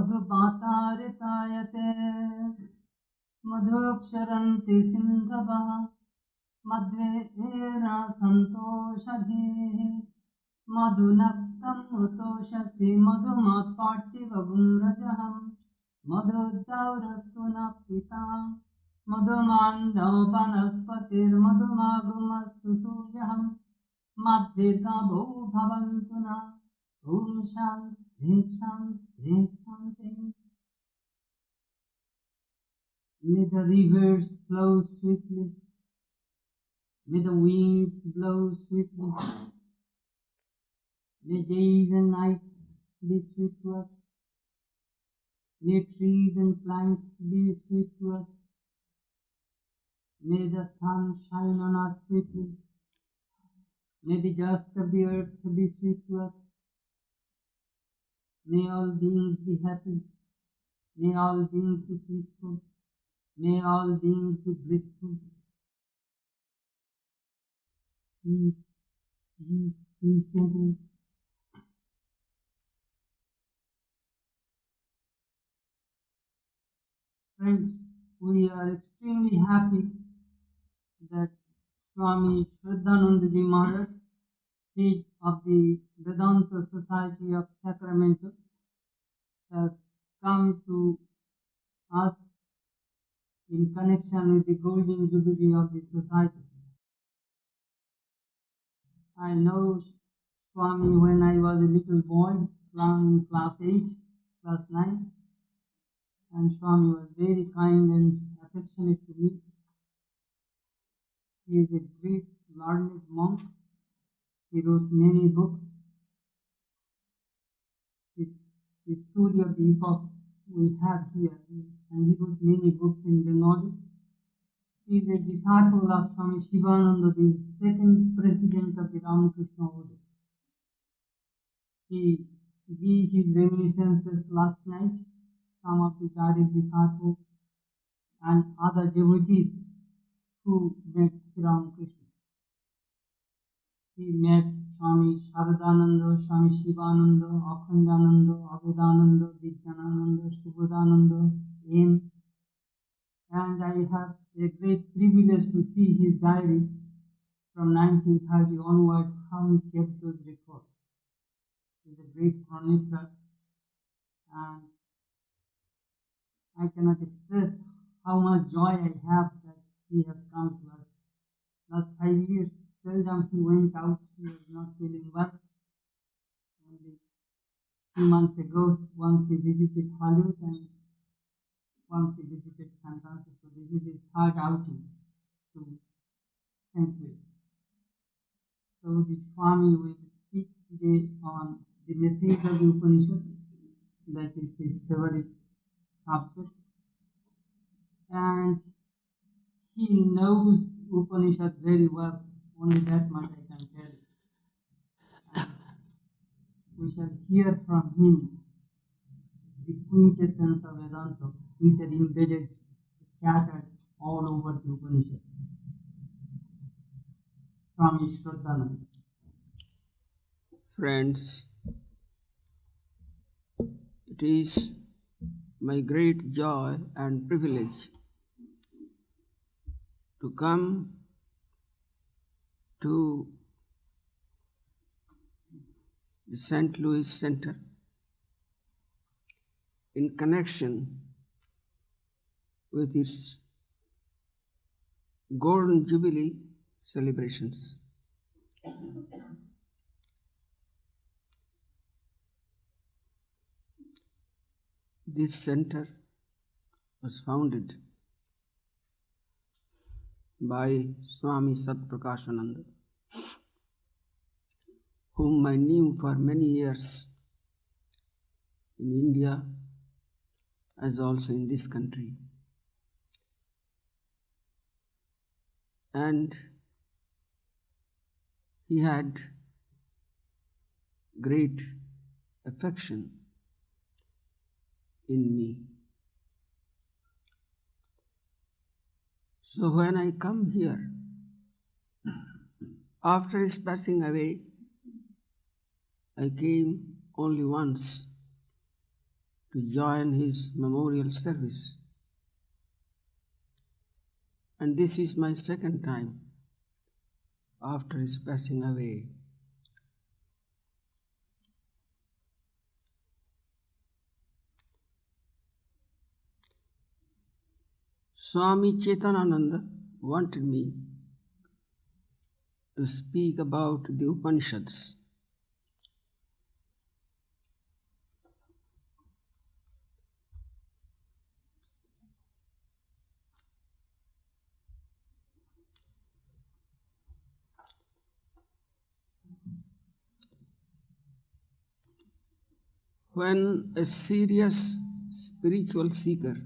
मधुपातारितायते मधुक्षरन्ति सिन्धवः मध्वेरा सन्तोषधीः मधुनक्तम् उतोषसि मधुमात्पार्थिवगुंरजहम् मधुद्दौरस्तु न पिता मधुमाण्डौ वनस्पतिर्मधुमागुमस्तु सूर्यः मद्भिर्गावो भवन्तु न ॐ शान्ति शान्ति शान्ति. May the rivers flow sweetly, may the winds blow sweetly, may days and nights be sweet to us, may trees and plants be sweet to us, may the sun shine on us sweetly, may the dust of the earth be sweet to us, may all beings be happy, may all beings be peaceful, may all beings be blissful. Peace, peace, peace, gentlemen. Friends, we are extremely happy that Swami Shraddhananda Ji Maharaj, head of the Vedanta Society of Sacramento, has come to us in connection with the Golden Jubilee of the Society. I know Swami when I was a little boy, in class 8, class 9, and Swami was very kind and affectionate to me. He is a great learned monk. He wrote many books. The story of the epoch we have here, and he wrote many books in Bengali. He is a disciple of Swami Shivananda, the second president of the Ramakrishna Order. He gave his reminiscences last night. Some of the direct disciples and other devotees who met Ramakrishna. He met Swami Shraddhananda, Swami Shivananda, Akhandananda, Avedananda, Vidyananda, Subodhananda, and I have a great privilege to see his diary from 1930 onward, how he kept those records. He is a great chronicler, and I cannot express how much joy I have that he has come to us. Last 5 years, seldom he went out. He was not feeling well. Only 2 months ago, once he visited Hollywood and once he visited San Francisco. This is his third outing to St. Louis. So the Swami will speak today on the message of the Upanishads. That is his favorite subject. And he knows Upanishads very well. Only that much I can tell you. And we shall hear from him the quintessence of Vedanta, which are embedded, scattered all over the Upanishads. Swami Shraddhananda. Friends, it is my great joy and privilege to come to the St. Louis Center in connection with its Golden Jubilee celebrations. This center was founded by Swami Satprakashananda, whom I knew for many years in India as also in this country. And he had great affection in me. So when I come here, after his passing away, I came only once to join his memorial service. And this is my second time after his passing away. Swami Shraddhananda wanted me to speak about the Upanishads. When a serious spiritual seeker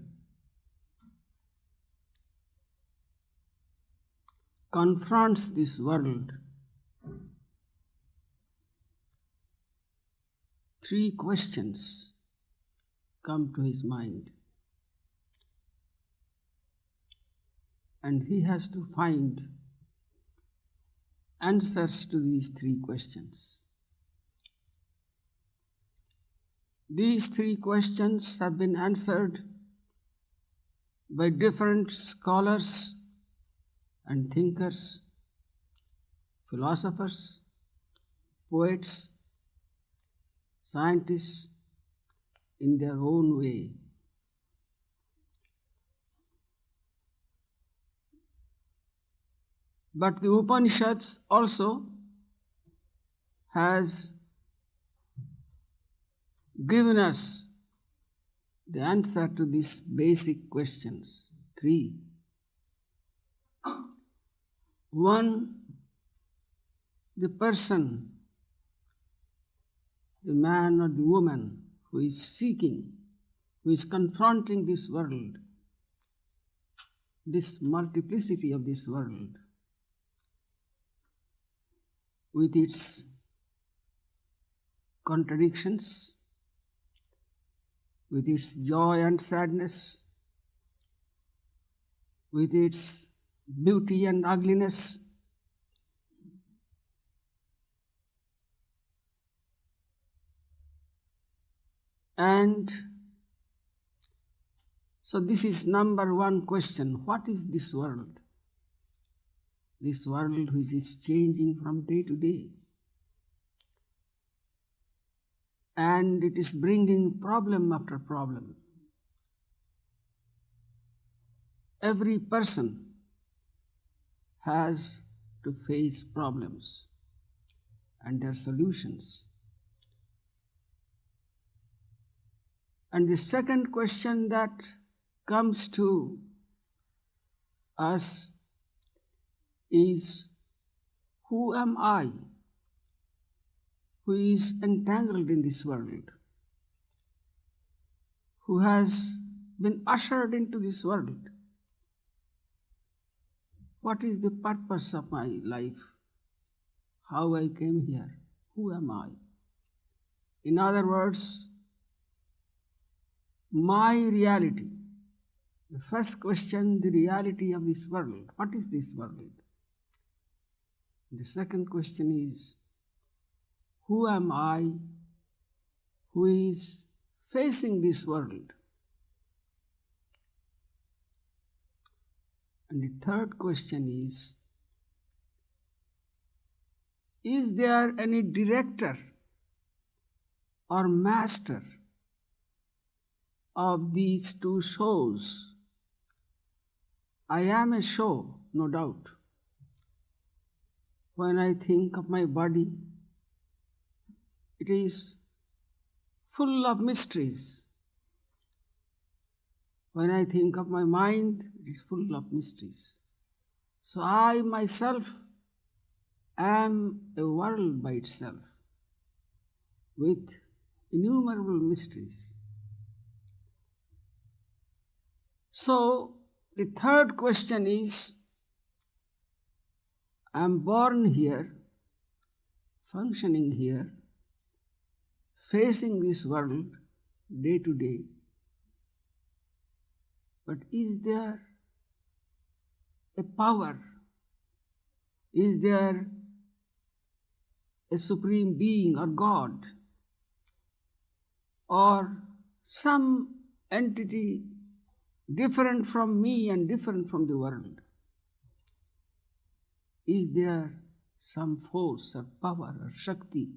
confronts this world, three questions come to his mind, and he has to find answers to these three questions. These three questions have been answered by different scholars and thinkers, philosophers, poets, scientists in their own way. But the Upanishads also has given us the answer to these basic questions, three. One, the person, the man or the woman who is seeking, who is confronting this world, this multiplicity of this world, with its contradictions, with its joy and sadness, with its beauty and ugliness, and so this is number one question. What is this world? This world which is changing from day to day, and it is bringing problem after problem. Every person has to face problems and their solutions. And the second question that comes to us is, who am I who is entangled in this world, who has been ushered into this world? What is the purpose of my life? How I came here? Who am I? In other words, my reality. The first question, the reality of this world. What is this world? The second question is, who am I who is facing this world? And the third question is there any director or master of these two shows? I am a show, no doubt. When I think of my body, it is full of mysteries. When I think of my mind, it is full of mysteries. So I myself am a world by itself with innumerable mysteries. So the third question is, I am born here, functioning here, facing this world day to day. But is there a power? Is there a supreme being or God or some entity different from me and different from the world? Is there some force or power or Shakti?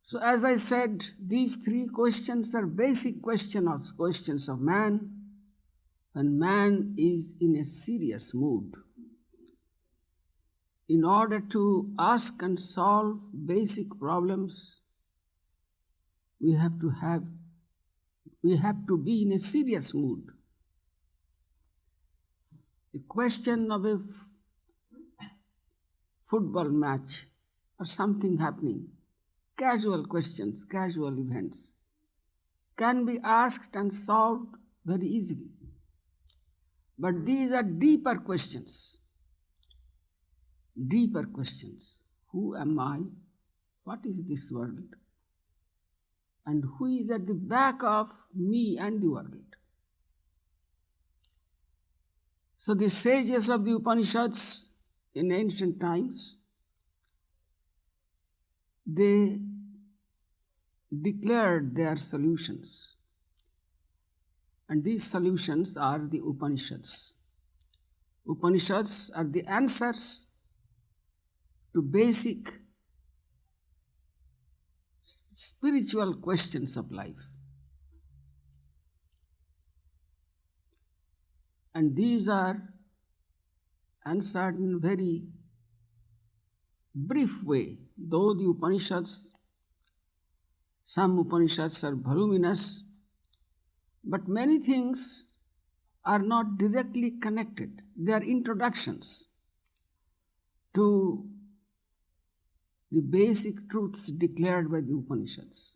So as I said, these three questions are basic questions of man when man is in a serious mood. In order to ask and solve basic problems, we have to be in a serious mood. The question of a football match or something happening, casual questions, casual events, can be asked and solved very easily. But these are deeper questions. Deeper questions. Who am I? What is this world? And who is at the back of me and the world? So the sages of the Upanishads in ancient times, they declared their solutions. And these solutions are the Upanishads. Upanishads are the answers to basic spiritual questions of life. And these are answered in a very brief way. Though the Upanishads, some Upanishads are voluminous, but many things are not directly connected. They are introductions to the basic truths declared by the Upanishads.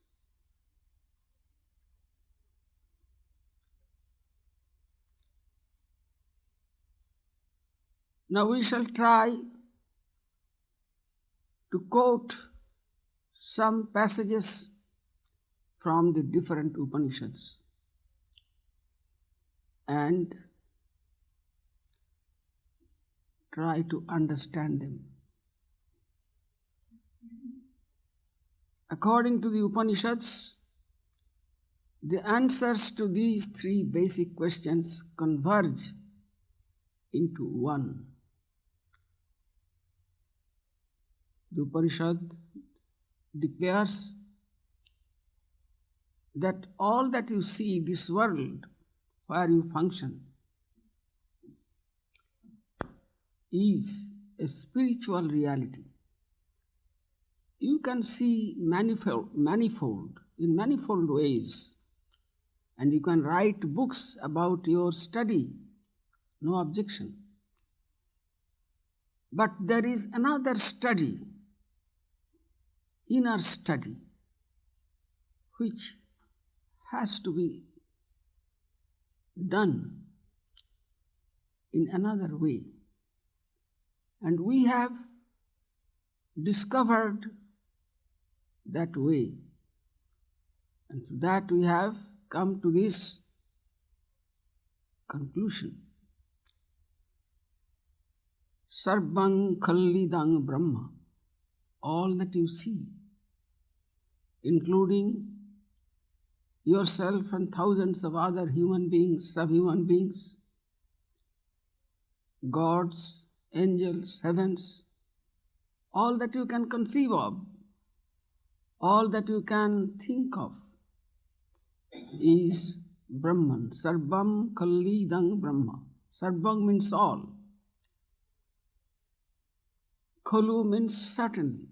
Now we shall try to quote some passages from the different Upanishads and try to understand them. According to the Upanishads, the answers to these three basic questions converge into one. The Upanishad declares that all that you see, this world where you function, is a spiritual reality. You can see manifold in manifold ways, and you can write books about your study, no objection. But there is another study, inner study, which has to be done in another way. And we have discovered that way. And to that we have come to this conclusion. Sarvang Khallidang Brahma. All that you see, including yourself and thousands of other human beings, subhuman beings, gods, angels, heavens, all that you can conceive of, all that you can think of, is Brahman. Sarvam Khallidang Brahma. Sarvam means all. Khalu means certainly.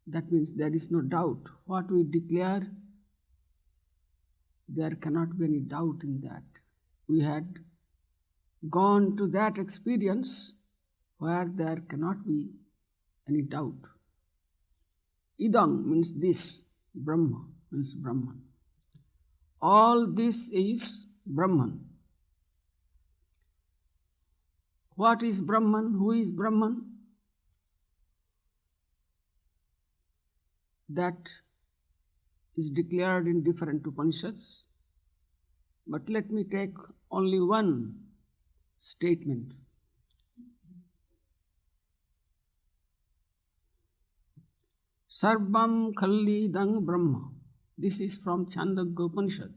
That means there is no doubt. What we declare, there cannot be any doubt in that. We had gone to that experience where there cannot be any doubt. Idam means this. Brahma means Brahman. All this is Brahman. What is Brahman? Who is Brahman? That is declared in different Upanishads. But let me take only one statement. Sarvam Khalidang Brahma. This is from Chandogya Upanishad.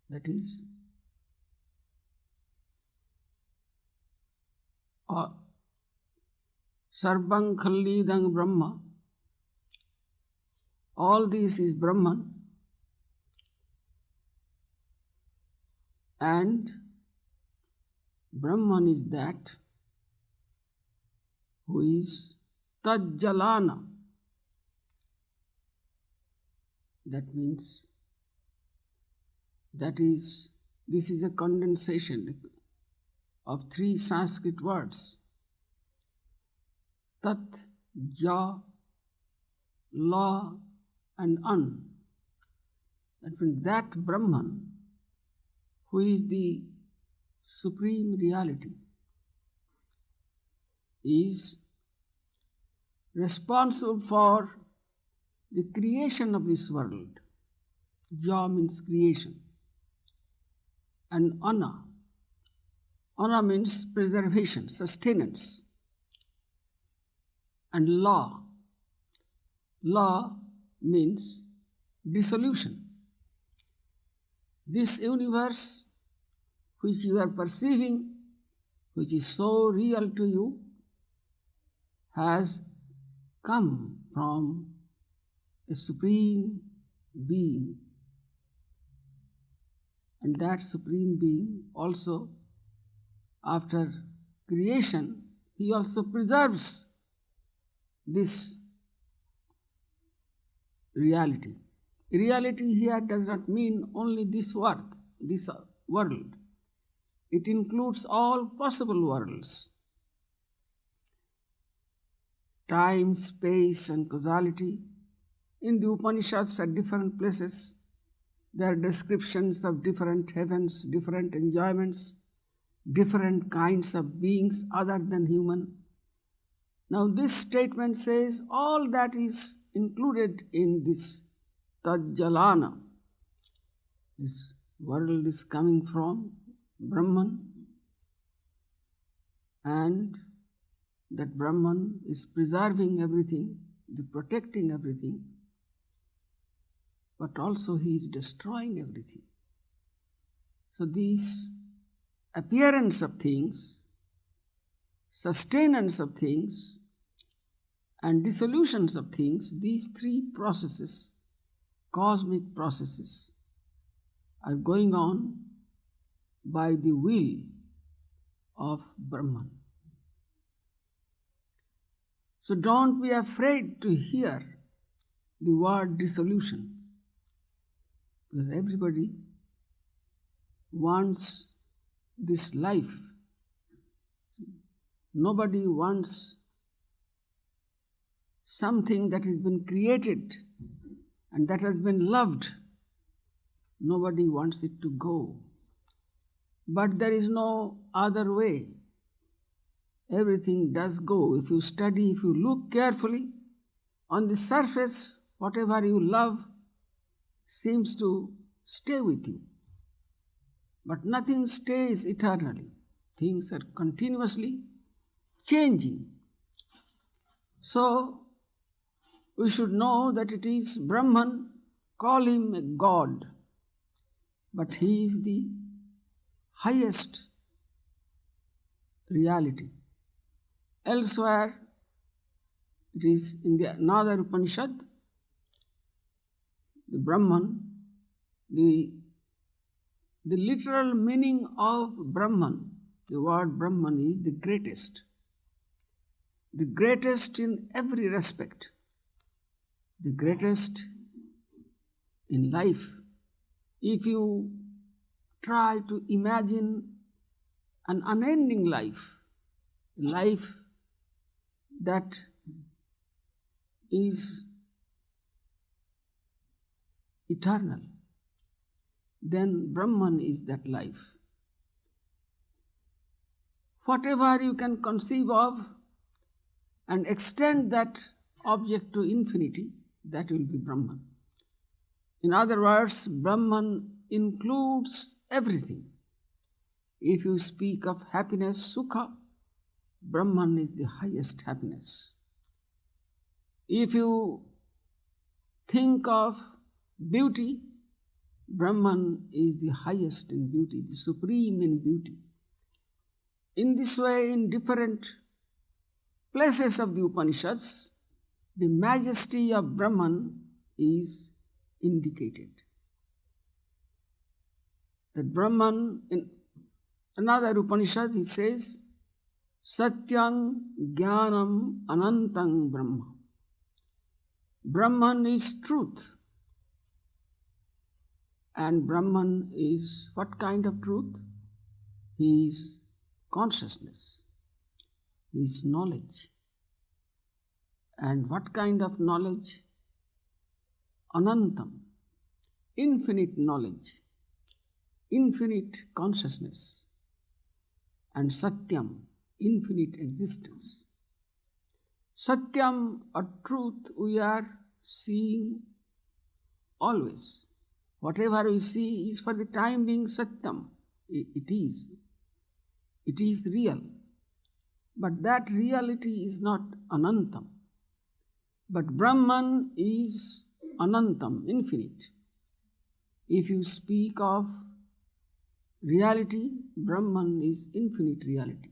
That is, Sarvam Khalidang Brahma. All this is Brahman, and Brahman is that who is Tajjalana. That means this is a condensation of three Sanskrit words. Tat, Ja, La and An. That means that Brahman who is the supreme reality is responsible for the creation of this world. Ja means creation. And Ana. Ana means preservation, sustenance. And La. La means dissolution. This universe which you are perceiving, which is so real to you, has come from a supreme being. And that supreme being also, after creation, he also preserves this reality. Reality here does not mean only this world. It includes all possible worlds. Time, space and causality. In the Upanishads at different places, there are descriptions of different heavens, different enjoyments, different kinds of beings other than human. Now this statement says all that is included in this Tajjalana. This world is coming from Brahman, and that Brahman is preserving everything, protecting everything, but also he is destroying everything. So these appearance of things, sustenance of things, and dissolutions of things, these three processes, cosmic processes, are going on by the will of Brahman. So don't be afraid to hear the word dissolution, because everybody wants this life. Nobody wants something that has been created and that has been loved. Nobody wants it to go. But there is no other way. Everything does go. If you study, if you look carefully, on the surface, whatever you love seems to stay with you. But nothing stays eternally. Things are continuously changing. So, we should know that it is Brahman, call him a god, but he is the highest reality. Elsewhere, it is in another Upanishad, the Brahman, the literal meaning of Brahman, the word Brahman is the greatest in every respect, the greatest in life. If you try to imagine an unending life, a life that is eternal, then Brahman is that life. Whatever you can conceive of and extend that object to infinity, that will be Brahman. In other words, Brahman includes everything. If you speak of happiness, sukha, Brahman is the highest happiness. If you think of beauty, Brahman is the highest in beauty, the supreme in beauty. In this way, in different places of the Upanishads, the majesty of Brahman is indicated. That Brahman, in another Upanishad, he says, Satyang Jnanam Anantang Brahma. Brahman is truth. And Brahman is what kind of truth? He is consciousness. He is knowledge. And what kind of knowledge? Anantam, infinite knowledge, infinite consciousness. And Satyam, infinite existence. Satyam, a truth we are seeing always. Whatever we see is for the time being Satyam. It is real. But that reality is not Anantam. But Brahman is Anantam, infinite. If you speak of reality, Brahman is infinite reality.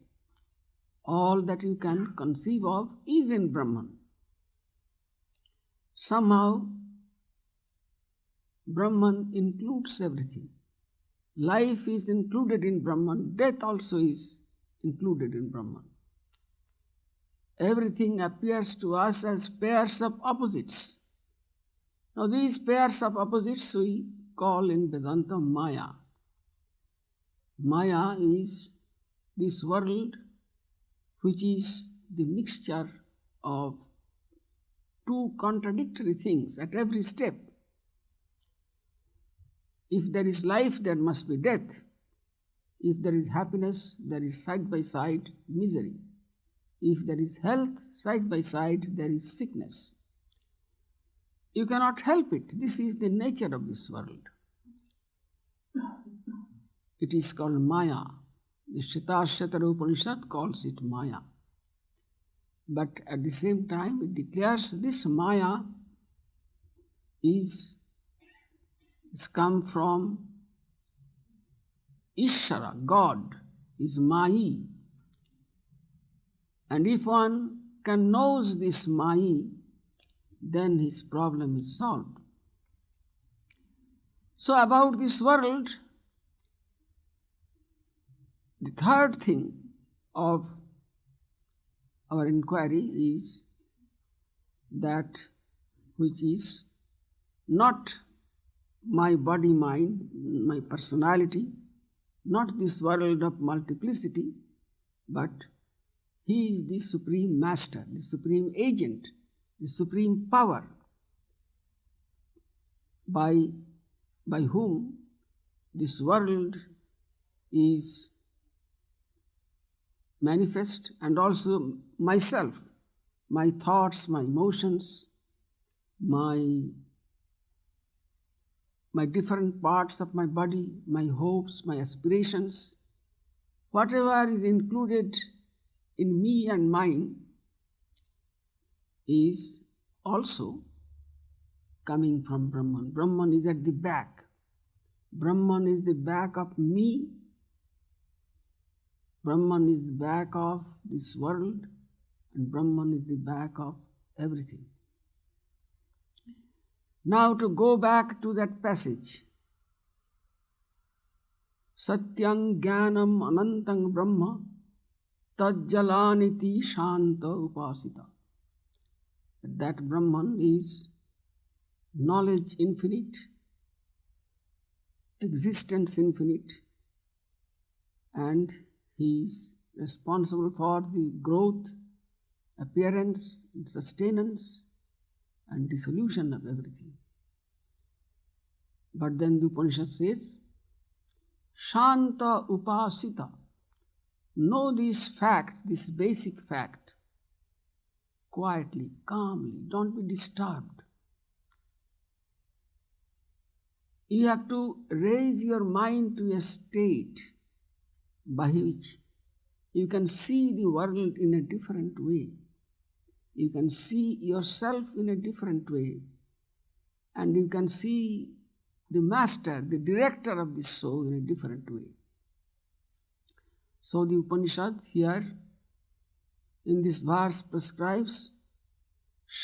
All that you can conceive of is in Brahman. Somehow, Brahman includes everything. Life is included in Brahman, death also is included in Brahman. Everything appears to us as pairs of opposites. Now these pairs of opposites we call in Vedanta Maya. Maya is this world which is the mixture of two contradictory things at every step. If there is life, there must be death. If there is happiness, there is side by side misery. If there is health, side by side there is sickness. You cannot help it. This is the nature of this world. It is called Maya. The VedantaSTL Upanishad calls it Maya. But at the same time it declares this Maya is come from Ishvara, God, is Mai. And if one can know this Mai, then his problem is solved. So about this world, the third thing of our inquiry is that which is not my body, mind, my personality, not this world of multiplicity, but he is the supreme master, the supreme agent, the supreme power by whom this world is manifest, and also myself, my thoughts, my emotions, my different parts of my body, my hopes, my aspirations, whatever is included in me and mine is also coming from Brahman. Brahman is at the back. Brahman is the back of me. Brahman is the back of this world, and Brahman is the back of everything. Now to go back to that passage, Satyang Jnanam Anantang Brahma Tajjalaniti Shanta Upasita. That Brahman is knowledge infinite, existence infinite, and he is responsible for the growth, appearance, sustenance, and dissolution of everything. But then the Upanishad says, Shanta Upasita. Know this fact, this basic fact, quietly, calmly, don't be disturbed. You have to raise your mind to a state by which you can see the world in a different way. You can see yourself in a different way. And you can see the master, the director of the soul in a different way. So the Upanishad here in this verse prescribes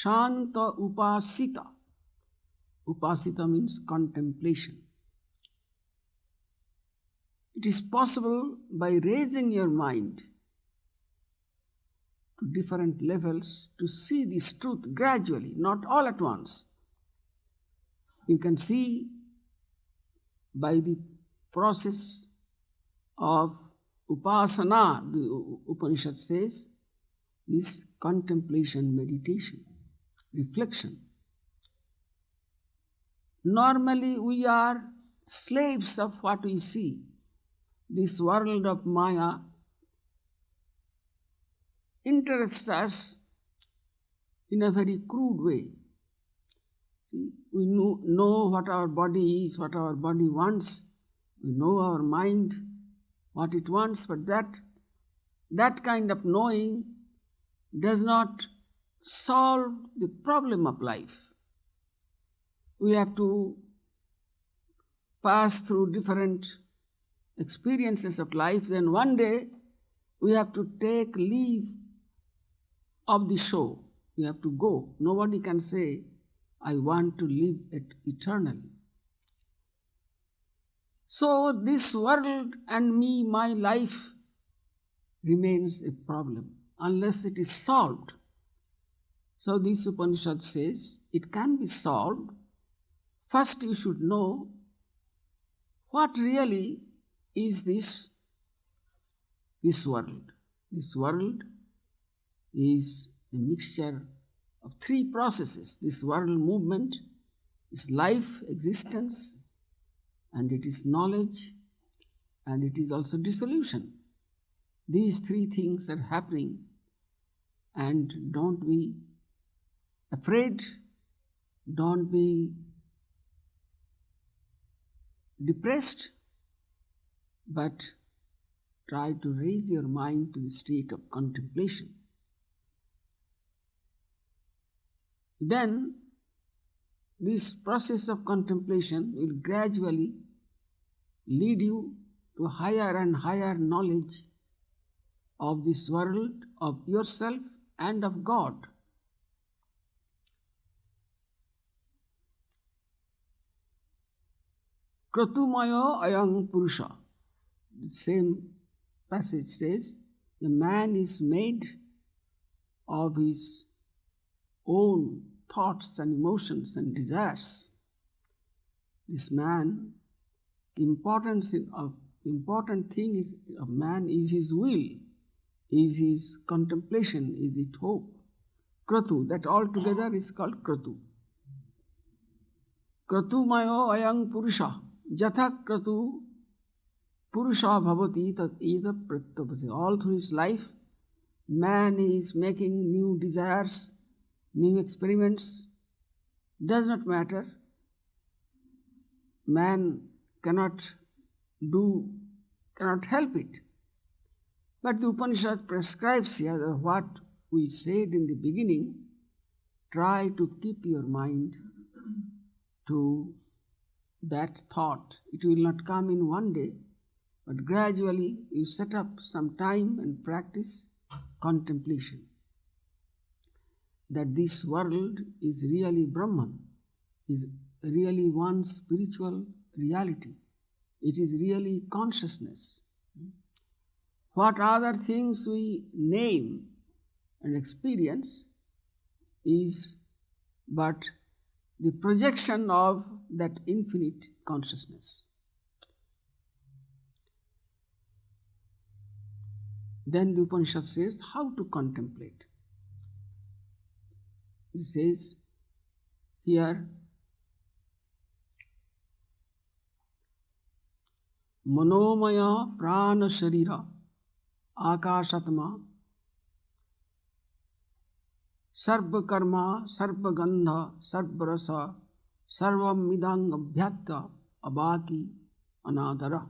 Shanta Upasita. Upasita means contemplation. It is possible by raising your mind to different levels to see this truth gradually, not all at once. You can see by the process of upasana, the Upanishad says, is contemplation, meditation, reflection. Normally we are slaves of what we see. This world of Maya interests us in a very crude way. See, we know what our body is, what our body wants. We know our mind, what it wants, but that kind of knowing does not solve the problem of life. We have to pass through different experiences of life, then one day we have to take leave of the show. We have to go. Nobody can say, I want to live it eternally. So this world and me, my life, remains a problem unless it is solved. So this Upanishad says it can be solved. First you should know what really is this world. This world is a mixture of three processes. This world movement is life, existence, and it is knowledge, and it is also dissolution. These three things are happening, and don't be afraid, don't be depressed, but try to raise your mind to the state of contemplation. Then this process of contemplation will gradually lead you to higher and higher knowledge of this world, of yourself and of God. Kratumaya ayang purusha. The same passage says, the man is made of his own thoughts and emotions and desires. This man, the important thing of man is his will, is his contemplation, is his hope. Kratu, that altogether is called Kratu. Kratu mayo ayang purusha, jatha kratu purusha bhavati tat eda pratyapati. All through his life, man is making new desires, new experiments. Does not matter. Man cannot help it. But the Upanishad prescribes here that what we said in the beginning, try to keep your mind to that thought. It will not come in one day, but gradually you set up some time and practice contemplation. That this world is really Brahman, is really one spiritual reality. It is really consciousness. What other things we name and experience is but the projection of that infinite consciousness. Then the Upanishad says how to contemplate. It says here, Manomaya prana sharira akashatma sarva karma sarva gandha sarva rasa sarvam midang abhyatya abaki anadara.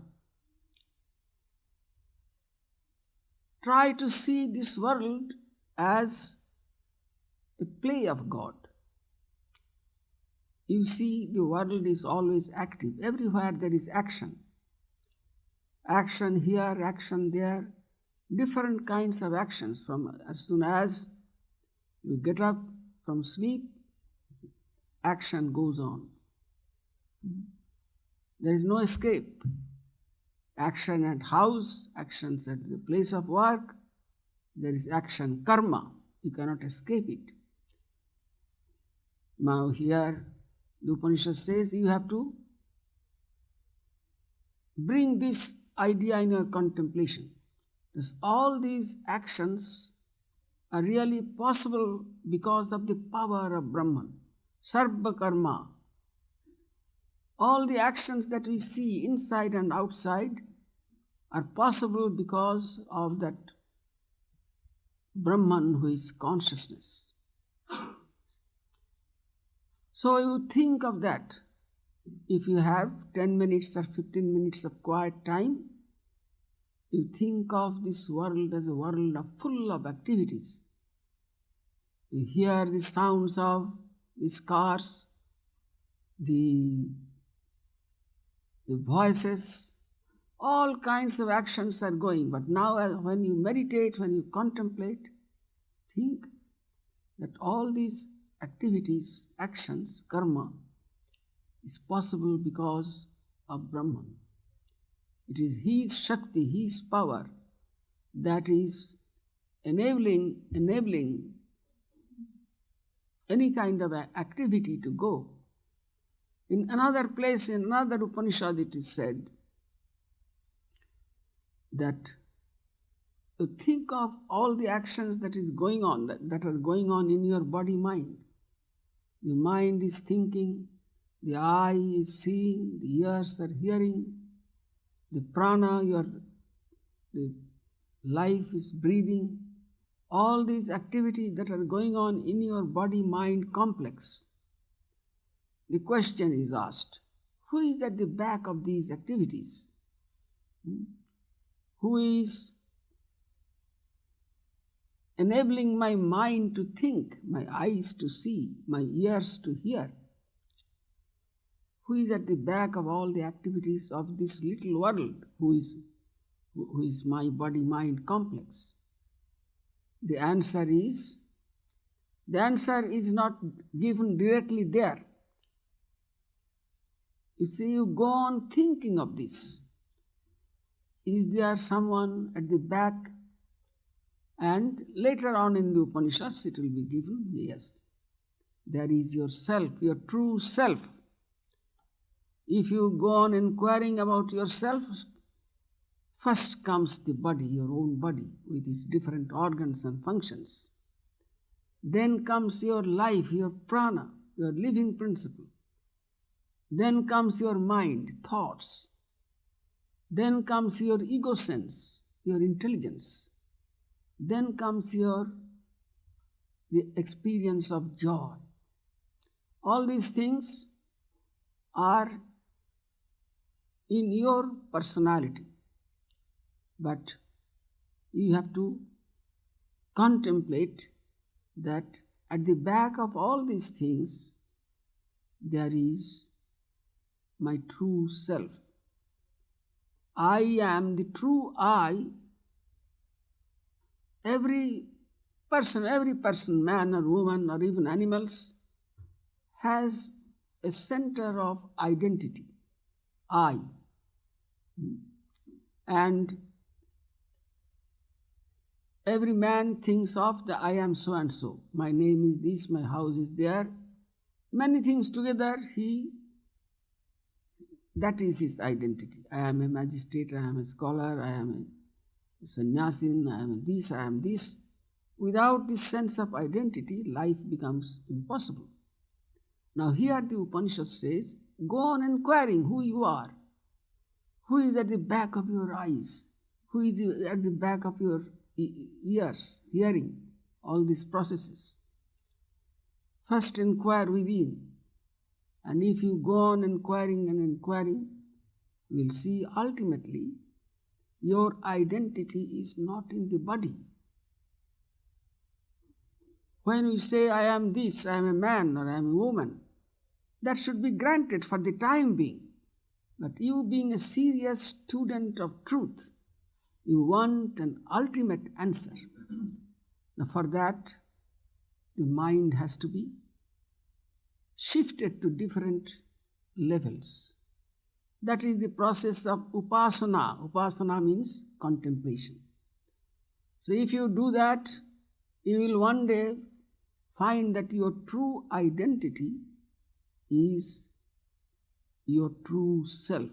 try to see this world as a play of God. You see, the world is always active. Everywhere there is action. Action here, action there, different kinds of actions. From as soon as you get up from sleep, action goes on. There is no escape. Action at house, actions at the place of work, there is action, karma. You cannot escape it. Now here, the Upanishad says you have to bring this idea in your contemplation. Thus, all these actions are really possible because of the power of Brahman. Sarva karma. All the actions that we see inside and outside are possible because of that Brahman who is consciousness. So you think of that. If you have 10 minutes or 15 minutes of quiet time, you think of this world as a world full of activities. You hear the sounds of these cars, the voices, all kinds of actions are going. But now when you meditate, when you contemplate, think that all these activities, actions, karma, is possible because of Brahman. It is his Shakti, his power that is enabling any kind of activity to go. In another place, in another Upanishad, it is said that to think of all the actions that is going on, that are going on in your body-mind. The mind is thinking, the eye is seeing, the ears are hearing, the prana, the life is breathing. All these activities that are going on in your body-mind complex. The question is asked, who is at the back of these activities? Who is enabling my mind to think, my eyes to see, my ears to hear? Who is at the back of all the activities of this little world? Who is my body-mind complex? The answer is not given directly there. You see, you go on thinking of this. Is there someone at the back? And later on in the Upanishads it will be given, yes. There is yourself, your true self. If you go on inquiring about yourself, first comes the body, your own body, with its different organs and functions. Then comes your life, your prana, your living principle. Then comes your mind, thoughts. Then comes your ego sense, your intelligence. Then comes the experience of joy. All these things are in your personality. But you have to contemplate that at the back of all these things there is my true self. I am the true I. Every person, man or woman or even animals, has a center of identity, I. And every man thinks of the I am so and so. My name is this, my house is there. Many things together, that is his identity. I am a magistrate, I am a scholar, I am a sannyasin, I am this, I am this. Without this sense of identity, life becomes impossible. Now here the Upanishad says, go on inquiring who you are. Who is at the back of your eyes? Who is at the back of your ears, hearing all these processes? First inquire within. And if you go on inquiring and inquiring, you will see ultimately your identity is not in the body. When we say, I am this, I am a man or I am a woman, that should be granted for the time being. But you being a serious student of truth, you want an ultimate answer. Now for that, the mind has to be shifted to different levels. That is the process of upasana. Upasana means contemplation. So if you do that, you will one day find that your true identity is your true self.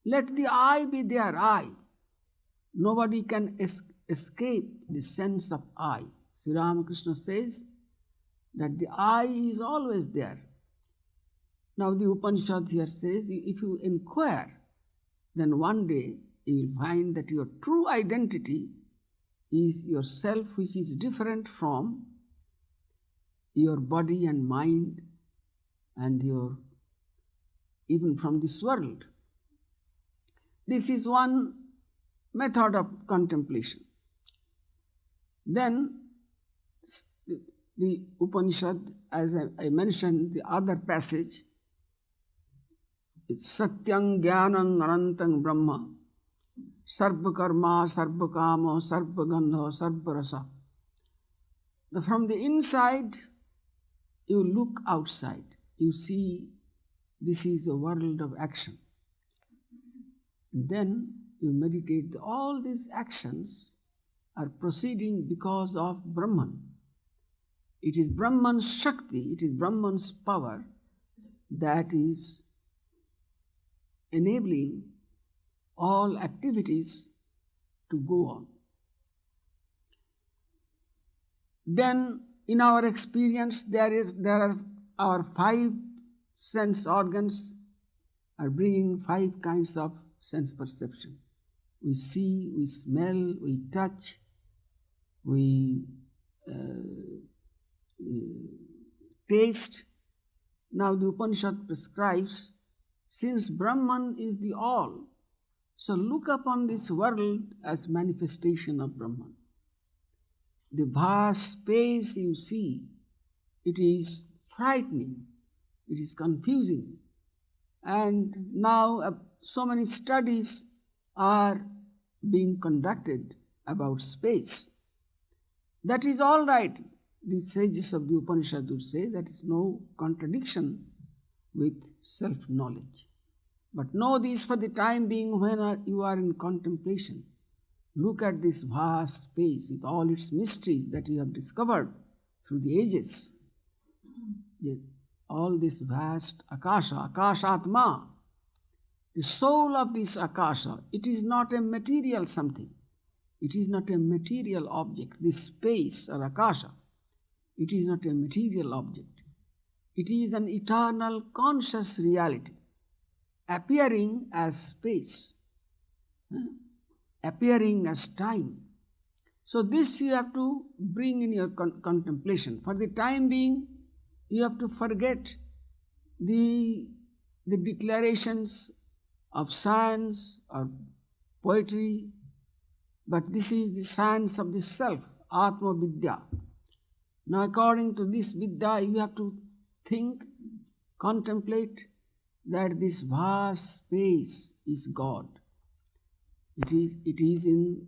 Let the I be there, I. Nobody can escape the sense of I. Sri Ramakrishna says that the I is always there. Now the Upanishad here says, if you inquire, then one day you will find that your true identity is yourself, which is different from your body and mind and even from this world. This is one method of contemplation. Then the Upanishad, as I mentioned, the other passage, it's Satyang Jnanang Anantang Brahma Sarva Karma Sarva Kama Sarva Gandha Sarva Rasa. From the inside, you look outside. You see this is a world of action. Then you meditate. All these actions are proceeding because of Brahman. It is Brahman's Shakti, it is Brahman's power that is enabling all activities to go on. Then in our experience there are our 5 sense organs are bringing 5 kinds of sense perception. We see, we smell, we touch, we taste. Now the Upanishad prescribes, since Brahman is the all, so look upon this world as manifestation of Brahman. The vast space you see, it is frightening, it is confusing. And now so many studies are being conducted about space. That is all right. The sages of the Upanishad would say that is no contradiction with self-knowledge. But know this for the time being when you are in contemplation. Look at this vast space with all its mysteries that you have discovered through the ages. Yet all this vast Akasha, Akashatma, the soul of this Akasha, it is not a material something. It is not a material object. This space or Akasha, it is not a material object. It is an eternal conscious reality, appearing as space, appearing as time. So this you have to bring in your contemplation. For the time being, you have to forget the declarations of science or poetry, but this is the science of the self, Atma Vidya. Now according to this Vidya, you have to think, contemplate that this vast space is God. It is in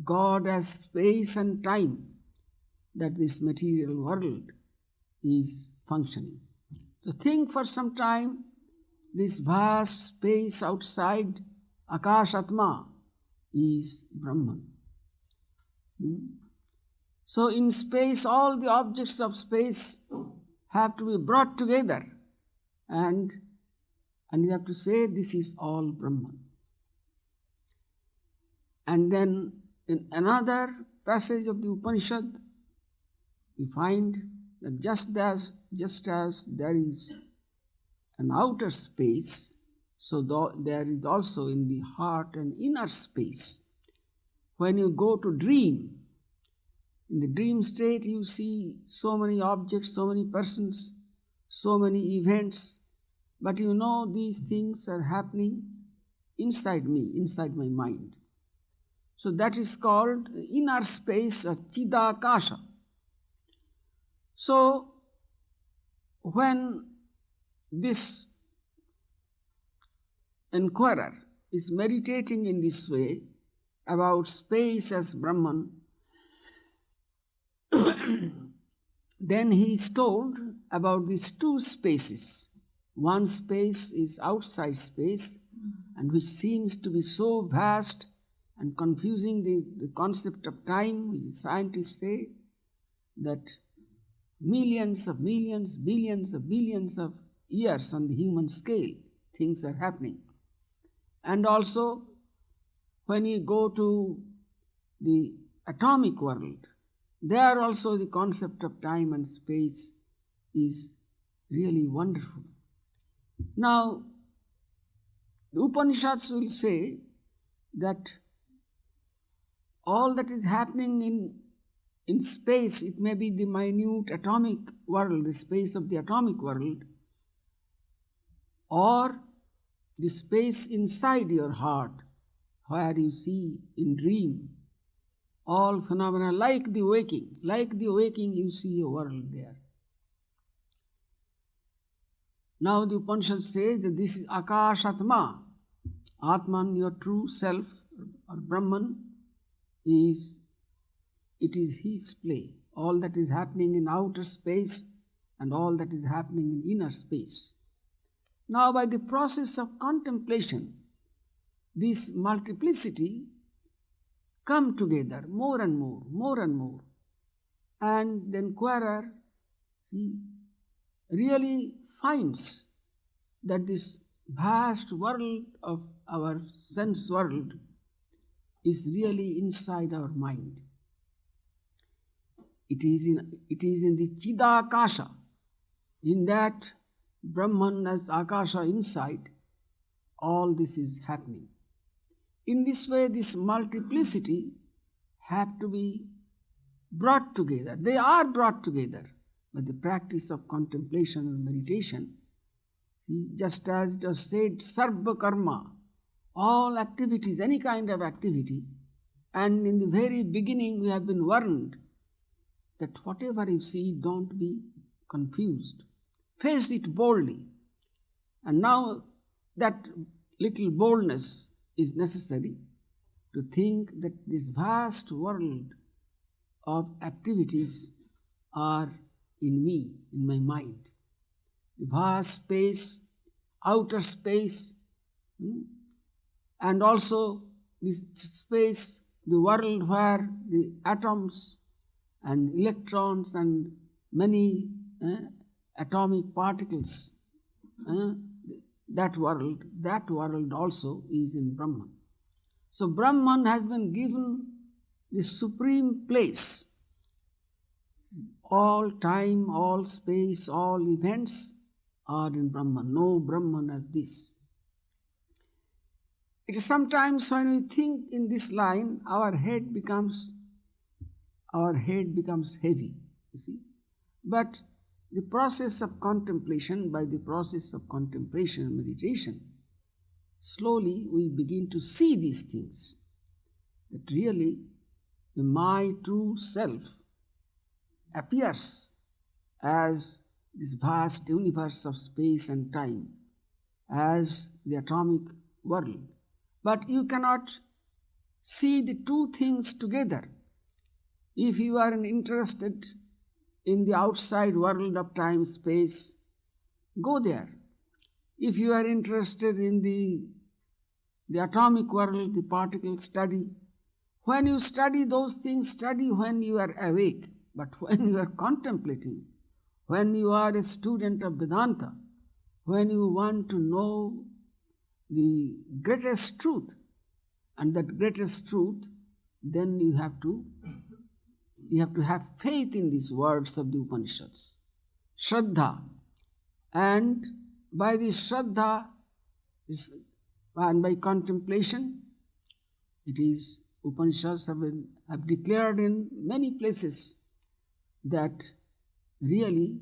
God as space and time that this material world is functioning. So think for some time, this vast space outside Akashatma is Brahman. So in space, all the objects of space have to be brought together, and you have to say this is all Brahman. And then in another passage of the Upanishad, we find that just as there is an outer space, so there is also in the heart an inner space. When you go to dream, in the dream state you see so many objects, so many persons, so many events, but you know these things are happening inside me, inside my mind. So that is called inner space or Chidakasha. So when this inquirer is meditating in this way about space as Brahman, then he is told about these two spaces. One space is outside space, and which seems to be so vast and confusing the concept of time. Scientists say that millions of millions, billions of billions of years on the human scale things are happening. And also when you go to the atomic world, there also the concept of time and space is really wonderful. Now, the Upanishads will say that all that is happening in space, it may be the minute atomic world, the space of the atomic world, or the space inside your heart, where you see in dream all phenomena like the waking. Like the waking, you see a world there. Now the Upanishads say that this is Akashatma. Atman, your true self or Brahman, it is his play. All that is happening in outer space and all that is happening in inner space. Now by the process of contemplation, this multiplicity come together more and more, more and more. And the inquirer, he really finds that this vast world of our sense world is really inside our mind. It is in the Chidakasha, in that Brahman as Akasha inside, all this is happening. In this way, this multiplicity have to be brought together. They are brought together by the practice of contemplation and meditation. Just as it was said, sarva karma, all activities, any kind of activity, and in the very beginning we have been warned that whatever you see, don't be confused. Face it boldly. And now that little boldness is necessary to think that this vast world of activities are in me, in my mind. The vast space, outer space, and also this space, the world where the atoms and electrons and many atomic particles, that world also is in Brahman. So Brahman has been given the supreme place. All time, all space, all events are in Brahman. No Brahman as this. It is sometimes when we think in this line, our head becomes heavy, you see. But the process of contemplation, by the process of contemplation and meditation, slowly we begin to see these things, that really my true self appears as this vast universe of space and time, as the atomic world. But you cannot see the two things together. If you are interested in the outside world of time, space, go there. If you are interested in the atomic world, the particle study, when you study those things, study when you are awake. But when you are contemplating, when you are a student of Vedanta, when you want to know the greatest truth, and that greatest truth, then you have to have faith in these words of the Upanishads. Shraddha. And by this Shraddha and by contemplation, it is Upanishads have declared in many places that really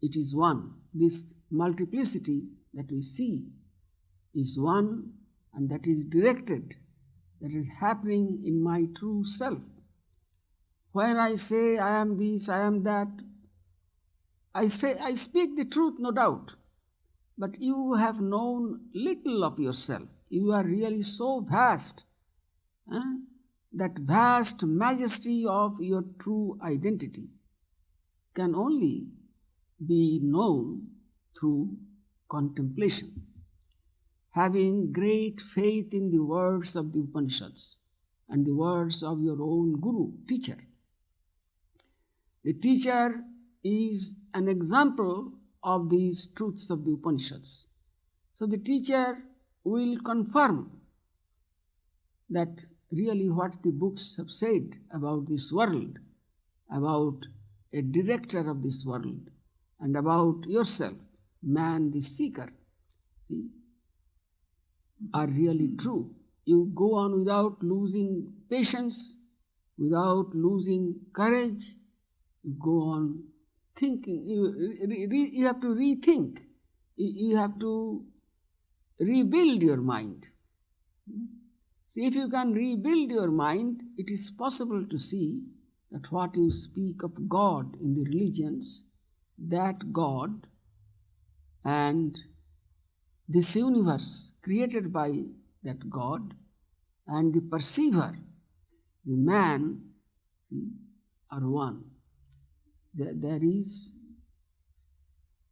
it is one. This multiplicity that we see is one and that is directed, that is happening in my true self. When I say I am this, I am that, I speak the truth, no doubt, but you have known little of yourself. You are really so vast. That vast majesty of your true identity can only be known through contemplation, having great faith in the words of the Upanishads and the words of your own guru, teacher. The teacher is an example of these truths of the Upanishads. So the teacher will confirm that really what the books have said about this world, about a director of this world, and about yourself, man the seeker, see, are really true. You go on without losing patience, without losing courage. You go on thinking. You have to rethink. You have to rebuild your mind. See, if you can rebuild your mind, it is possible to see that what you speak of God in the religions, that God and this universe created by that God and the perceiver, the man, are one. There is.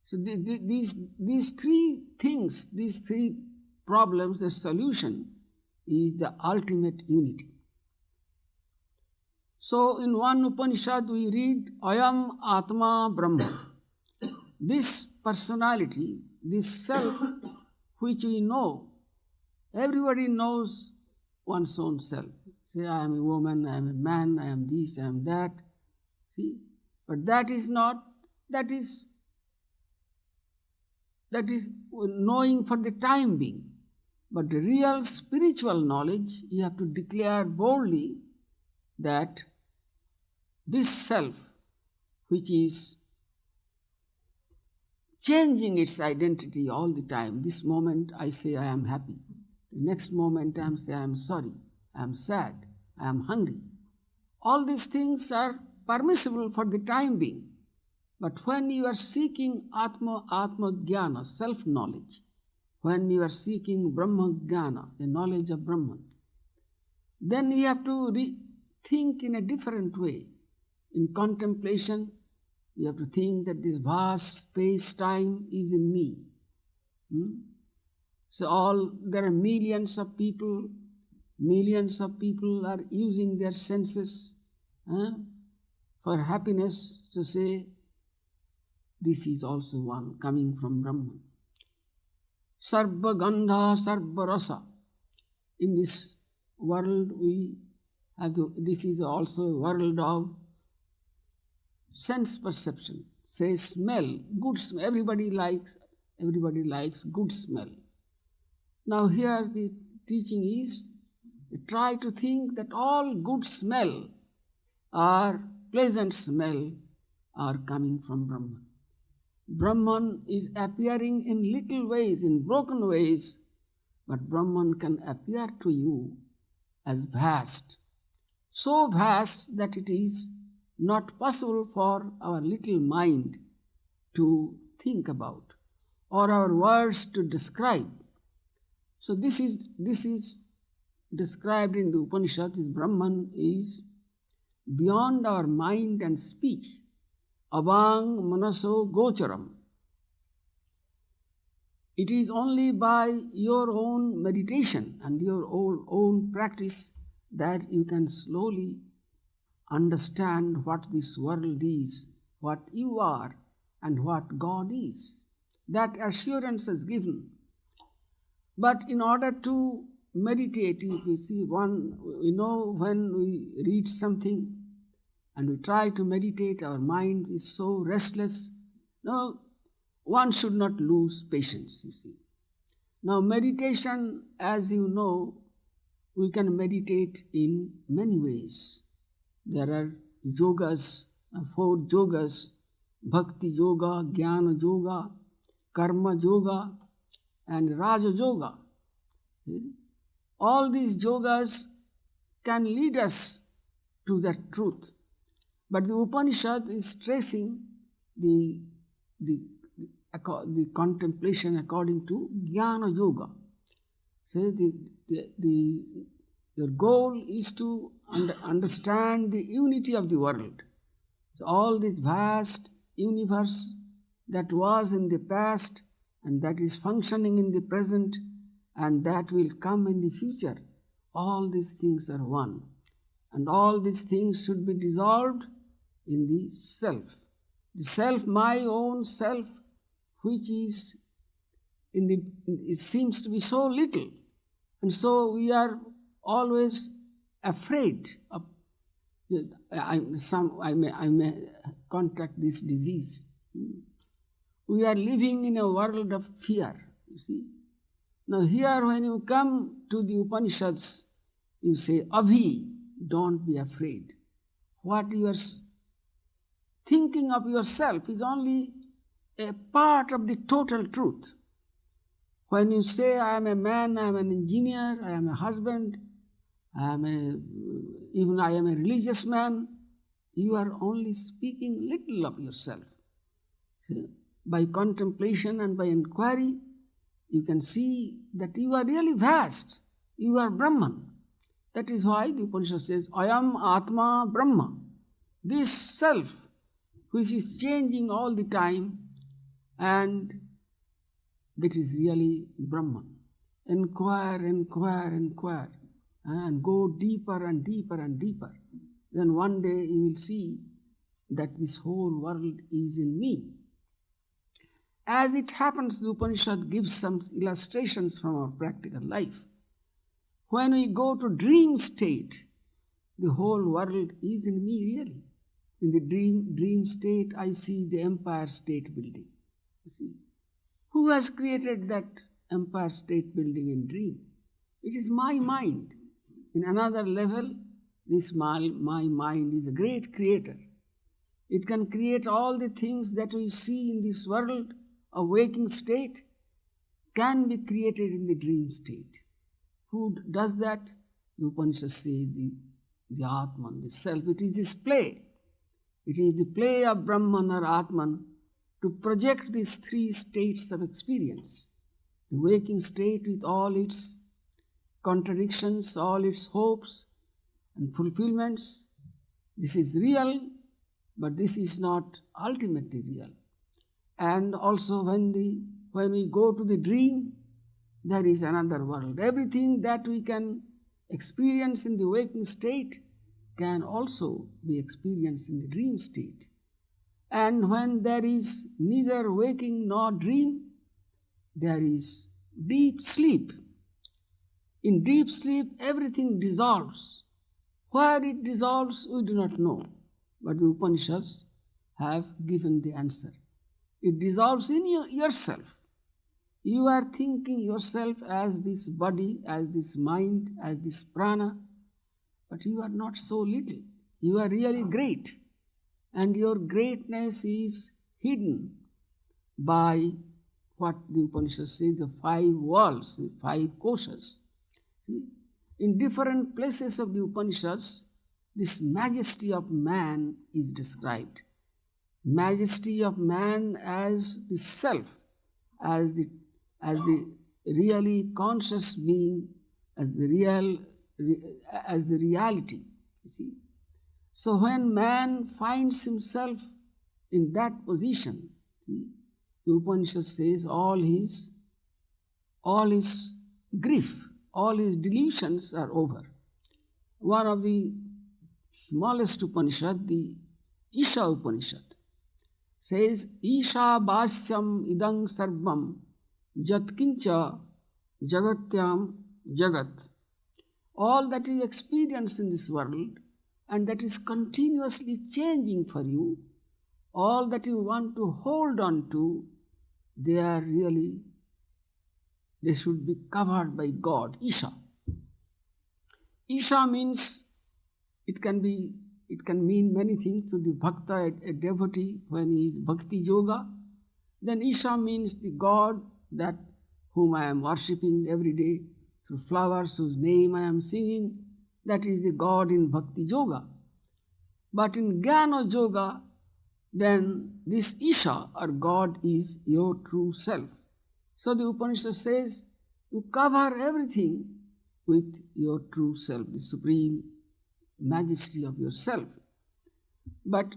So these three things, these three problems, the solution is the ultimate unity. So in one Upanishad we read, Ayam Atma Brahma. This personality, this self which we know, everybody knows one's own self. Say, I am a woman, I am a man, I am this, I am that. See? But that is not, that is knowing for the time being. But the real spiritual knowledge, you have to declare boldly that this self, which is changing its identity all the time, this moment I say I am happy, the next moment I say I am sorry, I am sad, I am hungry. All these things are permissible for the time being. But when you are seeking Atma Jnana, self-knowledge, when you are seeking Brahma Jnana, the knowledge of Brahman, then you have to think in a different way. In contemplation, you have to think that this vast space-time is in me. So there are millions of people are using their senses for happiness, to say, this is also one coming from Brahman. Sarva Gandha, Sarva Rasa. In this world this is also a world of sense perception. Say smell, good smell. Everybody likes good smell. Now here the teaching is, try to think that all good smell or pleasant smell are coming from Brahman. Brahman is appearing in little ways, in broken ways, but Brahman can appear to you as vast, so vast that it is not possible for our little mind to think about, or our words to describe. So this is described in the Upanishads. Brahman is beyond our mind and speech. Avang manaso gocharam. It is only by your own meditation and your own practice that you can slowly understand what this world is, what you are, and what God is. That assurance is given. But in order to meditate, you see, we know when we read something and we try to meditate, our mind is so restless. No, one should not lose patience, you see. Now meditation, as you know, we can meditate in many ways. There are yogas, 4 yogas, Bhakti Yoga, Jnana Yoga, Karma Yoga, and Raja Yoga. All these yogas can lead us to that truth. But the Upanishad is tracing the contemplation according to Jnana Yoga. So your goal is to understand the unity of the world. So all this vast universe that was in the past and that is functioning in the present and that will come in the future, all these things are one. And all these things should be dissolved in the self. The self, my own self, which is it seems to be so little. And so we are always afraid of, I may contract this disease. We are living in a world of fear, you see. Now here when you come to the Upanishads, you say, Abhi, don't be afraid. What you are thinking of yourself is only a part of the total truth. When you say, I am a man, I am an engineer, I am a husband, I am a religious man, you are only speaking little of yourself. By contemplation and by inquiry, you can see that you are really vast. You are Brahman. That is why the Upanishad says, Ayam Atma Brahma. This self, which is changing all the time, and that is really Brahman. Inquire, and go deeper and deeper and deeper. Then one day you will see that this whole world is in me. As it happens, the Upanishad gives some illustrations from our practical life. When we go to dream state, the whole world is in me really. In the dream state, I see the Empire State Building. You see, who has created that Empire State Building in dream? It is my mind. In another level, my mind is a great creator. It can create all the things that we see in this world. A waking state can be created in the dream state. Who does that? The Upanishads say the Atman, the self. It is this play. It is the play of Brahman or Atman to project these three states of experience. The waking state with all its contradictions, all its hopes and fulfillments. This is real, but this is not ultimately real. And also when we go to the dream, there is another world. Everything that we can experience in the waking state can also be experienced in the dream state. And when there is neither waking nor dream, there is deep sleep. In deep sleep, everything dissolves. Where it dissolves, we do not know. But the Upanishads have given the answer. It dissolves in yourself. You are thinking yourself as this body, as this mind, as this prana, but you are not so little. You are really great. And your greatness is hidden by what the Upanishads say, the 5 walls, the 5 koshas. In different places of the Upanishads, this majesty of man is described. Majesty of man as the self, as the really conscious being, as the reality. You see. So when man finds himself in that position, see, the Upanishad says all his grief, all his delusions are over. One of the smallest Upanishad, the Isha Upanishad, says, Isha Bhasyam Idang Sarvam Jatkincha Jagatyam Jagat. All that is experienced in this world and that is continuously changing for you, all that you want to hold on to, they should be covered by God, Isha. Isha means, it can mean many things. So the bhakta, a devotee, when he is bhakti yoga, then Isha means the God that whom I am worshipping every day. through flowers whose name I am singing, that is the God in Bhakti Yoga. But in Jnana Yoga, then this Isha or God is your true self. So the Upanishad says, you cover everything with your true self, the supreme majesty of yourself. But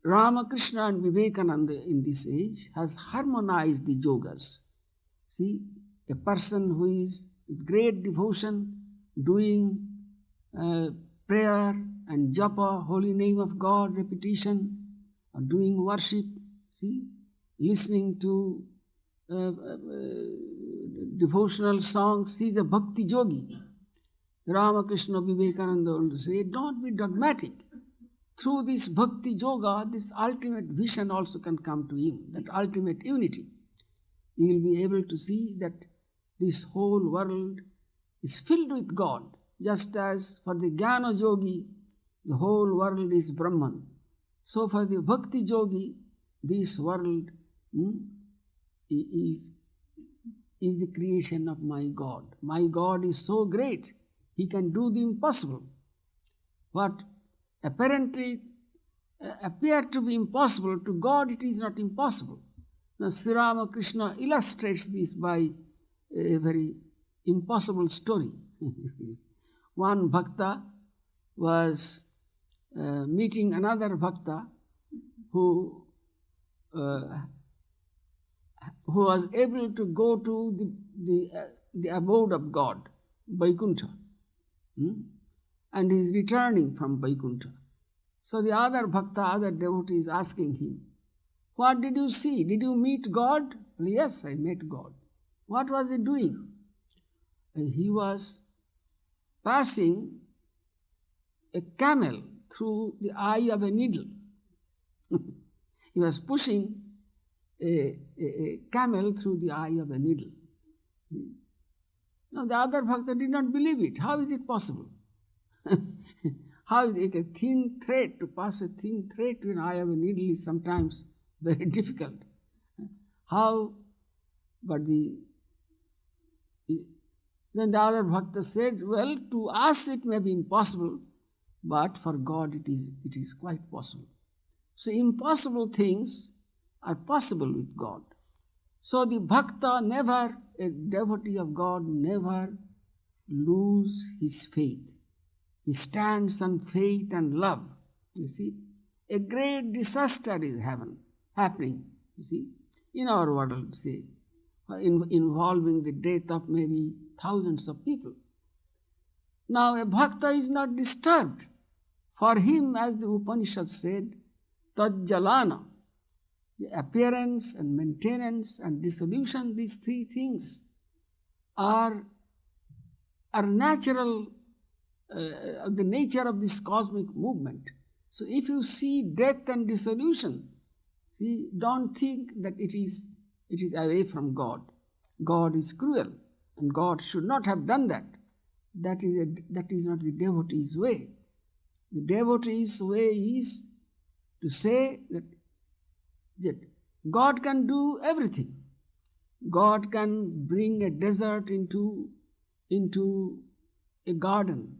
Ramakrishna and Vivekananda in this age has harmonized the yogas. See, a person who is with great devotion doing prayer and japa, holy name of God, repetition, or doing worship, see, listening to devotional songs, he is a bhakti yogi. Ramakrishna, Vivekananda also say, don't be dogmatic. Through this bhakti yoga, this ultimate vision also can come to him, that ultimate unity. You will be able to see that this whole world is filled with God, just as for the Jnana yogi, the whole world is Brahman. So for the bhakti yogi, this world is the creation of my God. My God is so great, He can do the impossible. What apparently appeared to be impossible, to God it is not impossible. Now Sri Ramakrishna illustrates this by a very impossible story. One bhakta was meeting another bhakta who was able to go to the abode of God, Vaikuntha, and he is returning from Vaikuntha. So the other bhakta, other devotee is asking him, what did you see? Did you meet God? Yes, I met God. What was he doing? And he was passing a camel through the eye of a needle. He was pushing a camel through the eye of a needle. Now the other bhakta did not believe it. How is it possible? How is it a thin thread, to pass a thin thread to an eye of a needle is sometimes very difficult. How? But then the other bhakta said, well, to us it may be impossible, but for God it is quite possible. So impossible things are possible with God. So the bhakta never, a devotee of God, never lose his faith. He stands on faith and love. You see, a great disaster is happening. You see, in our world, say, involving the death of maybe thousands of people. Now a bhakta is not disturbed. For him, as the Upanishads said, tajjalana, the appearance and maintenance and dissolution, these three things are natural, the nature of this cosmic movement. So if you see death and dissolution, see, don't think that it is away from God. God is cruel, and God should not have done that. That is not the devotee's way. The devotee's way is to say that God can do everything. God can bring a desert into a garden,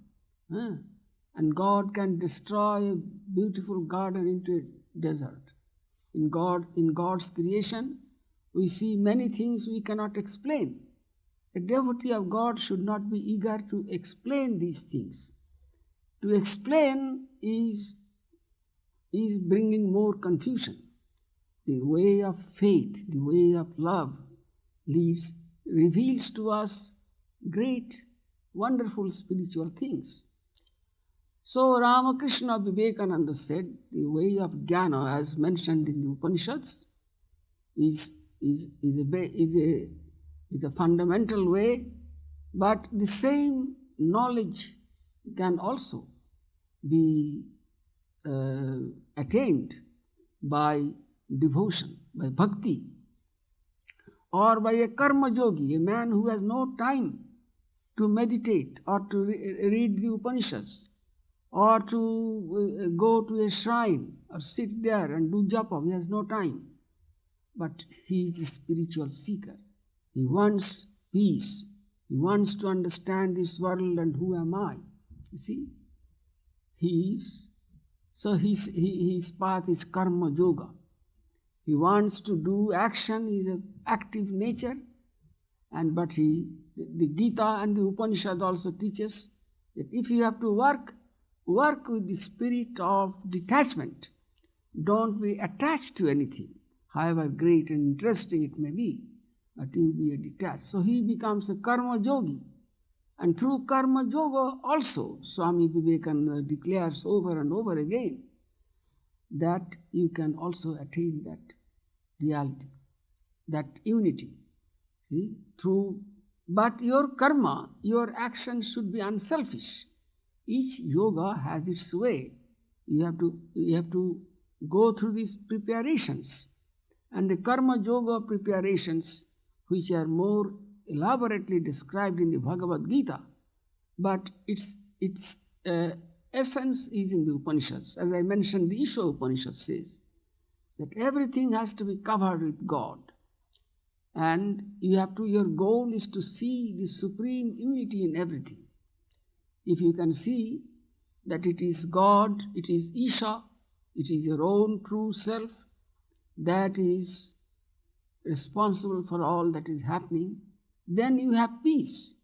and God can destroy a beautiful garden into a desert. In God's creation, we see many things we cannot explain. A devotee of God should not be eager to explain these things. To explain is bringing more confusion. The way of faith, the way of love reveals to us great, wonderful spiritual things. So Ramakrishna Vivekananda said the way of jnana, as mentioned in the Upanishads, is a fundamental way, but the same knowledge can also be attained by devotion, by bhakti, or by a karma yogi, a man who has no time to meditate or to read the Upanishads, or to go to a shrine or sit there and do japa. He has no time. But he is a spiritual seeker. He wants peace. He wants to understand this world and who am I. You see, his path is karma yoga. He wants to do action, he is an active nature, but the Gita and the Upanishad also teaches that if you have to work with the spirit of detachment. Don't be attached to anything, however great and interesting it may be, but you be detached. So he becomes a karma yogi. And through karma yoga also, Swami Vivekananda declares over and over again that you can also attain that reality, that unity. See? But your karma, your action should be unselfish. Each yoga has its way. You have to go through these preparations. And the karma yoga preparations, which are more elaborately described in the Bhagavad Gita, but its essence is in the Upanishads. As I mentioned, the Isha Upanishad says that everything has to be covered with God. And your goal is to see the supreme unity in everything. If you can see that it is God, it is Isha, it is your own true self, that is responsible for all that is happening, then you have peace.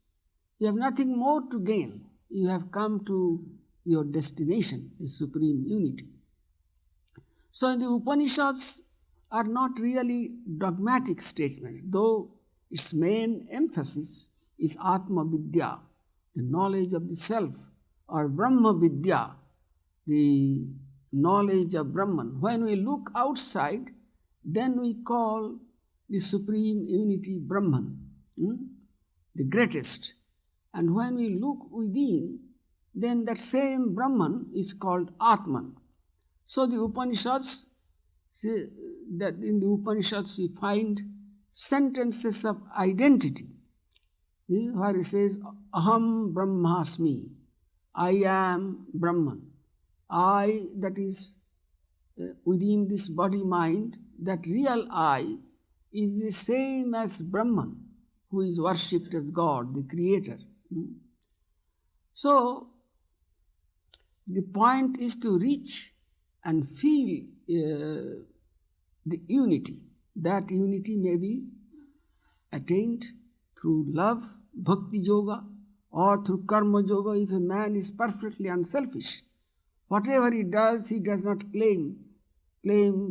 You have nothing more to gain. You have come to your destination, the supreme unity. So the Upanishads are not really dogmatic statements, though its main emphasis is Atma Vidya, the knowledge of the self, or Brahma Vidya, the knowledge of Brahman. When we look outside, then we call the supreme unity Brahman, the greatest. And when we look within, then that same Brahman is called Atman. So the Upanishads say that in the Upanishads we find sentences of identity, where it says, Aham Brahmasmi, I am Brahman. I, that is within this body-mind, that real I is the same as Brahman, who is worshipped as God, the Creator. So, the point is to reach and feel the unity. That unity may be attained through love, bhakti yoga, or through karma yoga if a man is perfectly unselfish. Whatever he does not claim the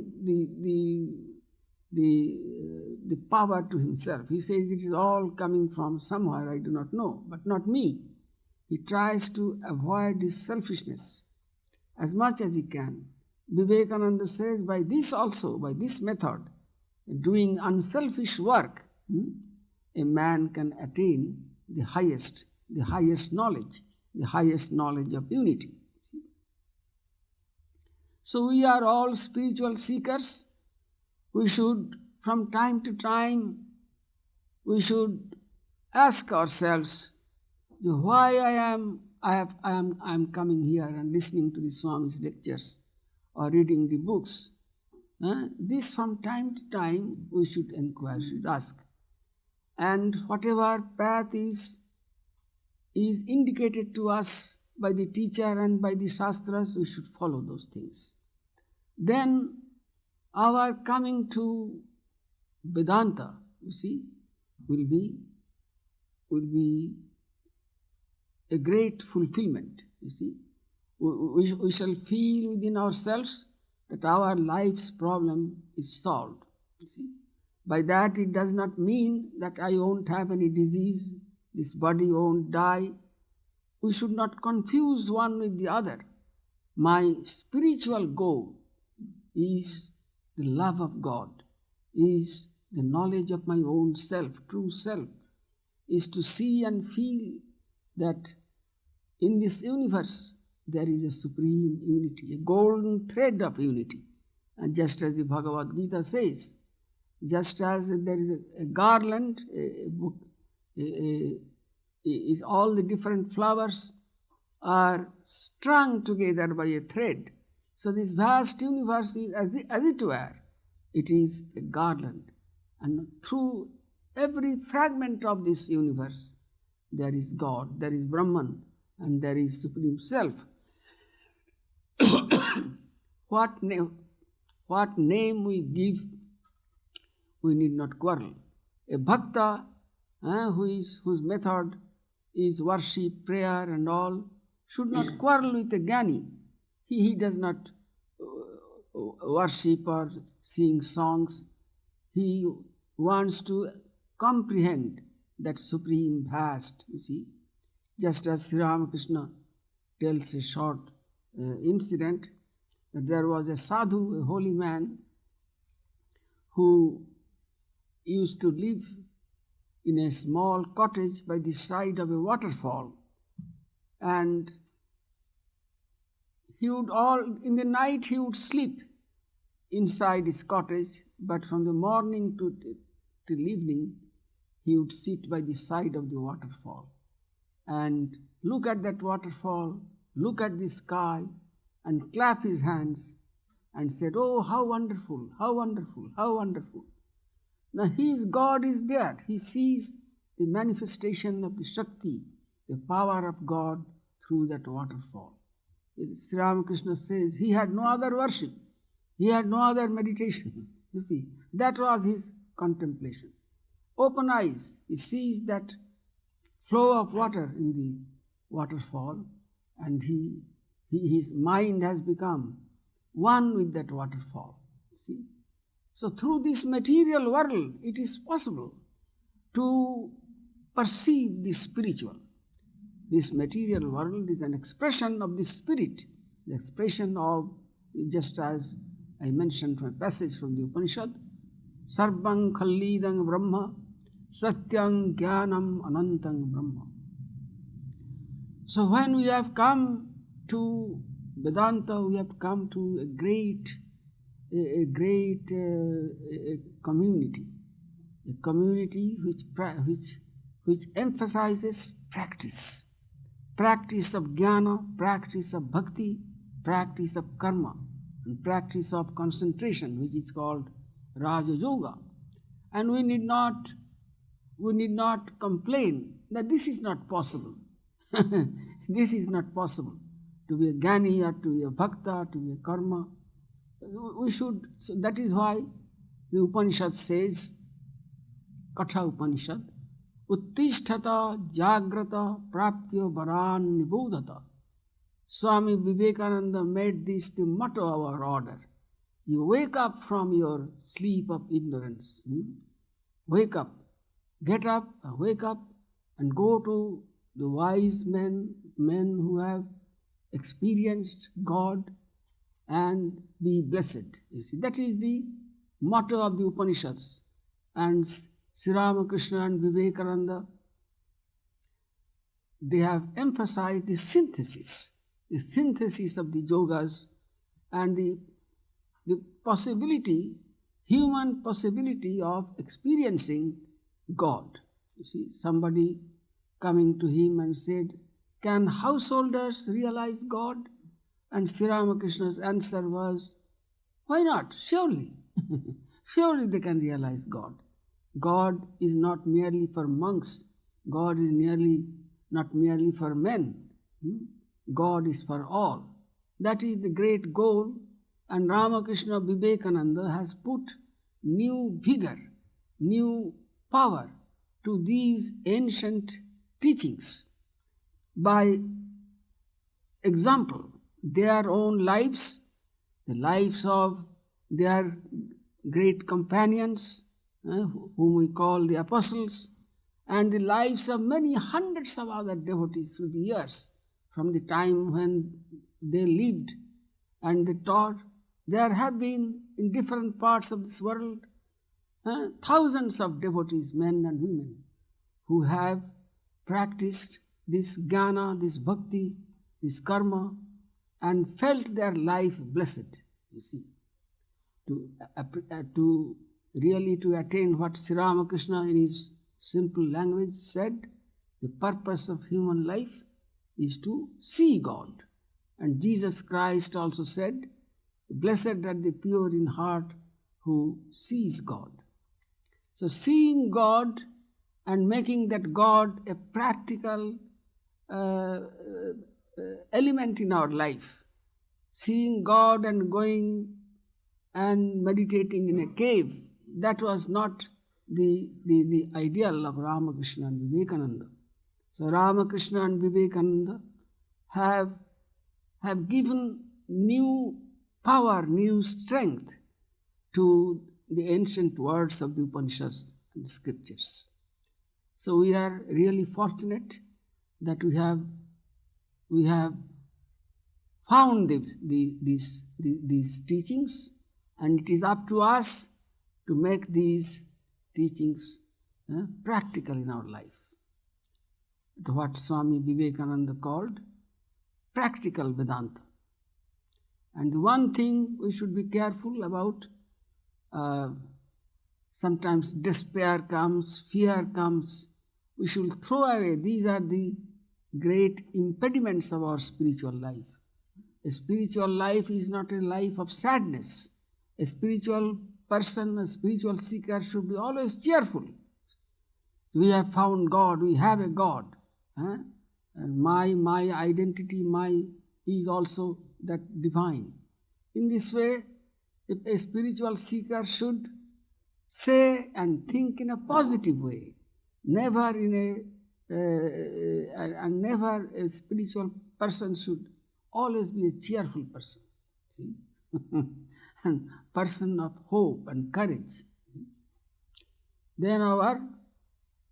power to himself. He says it is all coming from somewhere, I do not know, but not me. He tries to avoid his selfishness as much as he can. Vivekananda says by this method, doing unselfish work, a man can attain the highest knowledge of unity. So we are all spiritual seekers. We should, from time to time, ask ourselves, why I am coming here and listening to the Swami's lectures or reading the books. This from time to time we should inquire, should ask. And whatever path is indicated to us by the teacher and by the Shastras, we should follow those things. Then our coming to Vedanta, you see, will be a great fulfillment, you see. We shall feel within ourselves that our life's problem is solved, you see. By that it does not mean that I won't have any disease, this body won't die. We should not confuse one with the other. My spiritual goal is the love of God, is the knowledge of my own self, true self, is to see and feel that in this universe there is a supreme unity, a golden thread of unity. And just as the Bhagavad Gita says, just as there is a garland, is all the different flowers are strung together by a thread. So this vast universe is, as it were, it is a garland. And through every fragment of this universe, there is God, there is Brahman, and there is Supreme Self. What name we give, we need not quarrel. A bhakta whose method is worship, prayer and all, should not quarrel with a jnani. He does not worship or sing songs. He wants to comprehend that supreme vast, you see. Just as Sri Ramakrishna tells a short incident, that there was a sadhu, a holy man, who used to live in a small cottage by the side of a waterfall, and in the night he would sleep inside his cottage, but from the morning till evening he would sit by the side of the waterfall and look at that waterfall, look at the sky, and clap his hands and said, "Oh, how wonderful, how wonderful, how wonderful." Now his God is there. He sees the manifestation of the Shakti, the power of God through that waterfall. Sri Ramakrishna says he had no other worship. He had no other meditation. You see, that was his contemplation. Open eyes, he sees that flow of water in the waterfall, and his mind has become one with that waterfall. See? So through this material world, it is possible to perceive the spiritual. This material world is an expression of the spirit, the expression of, just as I mentioned from a passage from the Upanishad, Sarvang Khallidang Brahma, Satyang Jnanam Anantang Brahma. So when we have come to Vedanta, we have come to a great community, a community which emphasizes practice of jnana, practice of bhakti, practice of karma, and practice of concentration, which is called Raja Yoga. And we need not complain that this is not possible. This is not possible. To be a jnani or to be a bhakta, to be a karma. So that is why the Upanishad says, Katha Upanishad, Uttisthata Jagrata Praptya Varan Nibodhata. Swami Vivekananda made this the motto of our order. You wake up from your sleep of ignorance. Wake up. Get up, wake up, and go to the wise men who have experienced God, and be blessed. You see, that is the motto of the Upanishads. And Sri Ramakrishna and Vivekananda, they have emphasized the synthesis of the yogas and the possibility, human possibility of experiencing God. You see, somebody coming to him and said, "Can householders realize God?" And Sri Ramakrishna's answer was, "Why not? Surely." Surely they can realize God. God is not merely for monks. God is not merely for men. God is for all. That is the great goal, and Ramakrishna Vivekananda has put new vigor, new power to these ancient teachings by example, their own lives, the lives of their great companions, whom we call the apostles, and the lives of many hundreds of other devotees through the years, from the time when they lived and they taught. There have been in different parts of this world thousands of devotees, men and women, who have practiced this jnana, this bhakti, this karma, and felt their life blessed, you see. To really attain what Sri Ramakrishna in his simple language said, the purpose of human life is to see God. And Jesus Christ also said, "Blessed are the pure in heart who sees God." So seeing God and making that God a practical element in our life. Seeing God and going and meditating in a cave, that was not the ideal of Ramakrishna and Vivekananda. So Ramakrishna and Vivekananda have given new power, new strength to the ancient words of the Upanishads and scriptures. So we are really fortunate that we have found these teachings, and it is up to us to make these teachings practical in our life. What Swami Vivekananda called practical Vedanta. And the one thing we should be careful about, sometimes despair comes, fear comes, we should throw away. These are the great impediments of our spiritual life. A spiritual life is not a life of sadness. A spiritual person, a spiritual seeker should be always cheerful. We have found God, we have a God. And my identity, is also that divine. In this way, if a spiritual seeker should say and think in a positive way, never a spiritual person should always be a cheerful person. See? And person of hope and courage. Then our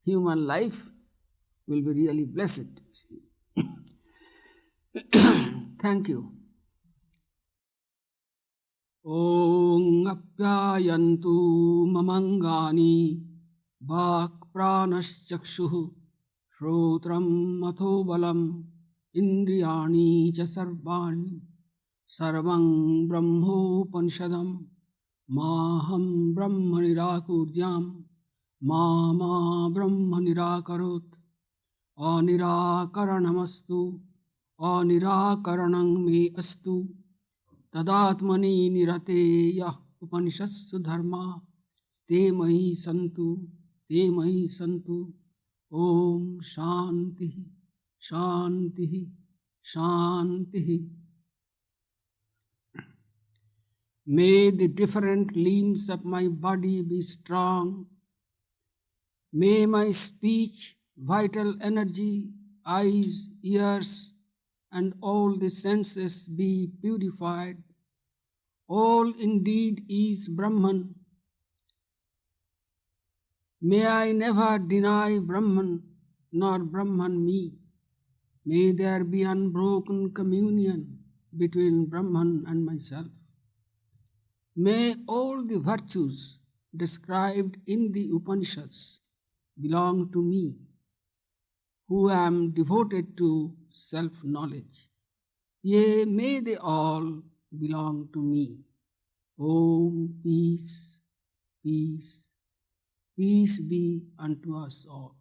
human life will be really blessed. Thank you. Om apyayantu mamangani vak pranaschakshuh shrotram matho balam indriyani cha sarvani sarvang brahmopanishadam maham brahma nirakurjam ma brahma nirakarot anirakaranamastu anirakaranang me astu tadatmani nirate yah upanishadsu dharma te mahi santu om shanti shanti shanti. May the different limbs of my body be strong. May my speech, vital energy, eyes, ears, and all the senses be purified. All indeed is Brahman. May I never deny Brahman, nor Brahman me. May there be unbroken communion between Brahman and myself. May all the virtues described in the Upanishads belong to me, who am devoted to self-knowledge. Yea, may they all belong to me. Om, peace, peace, peace be unto us all.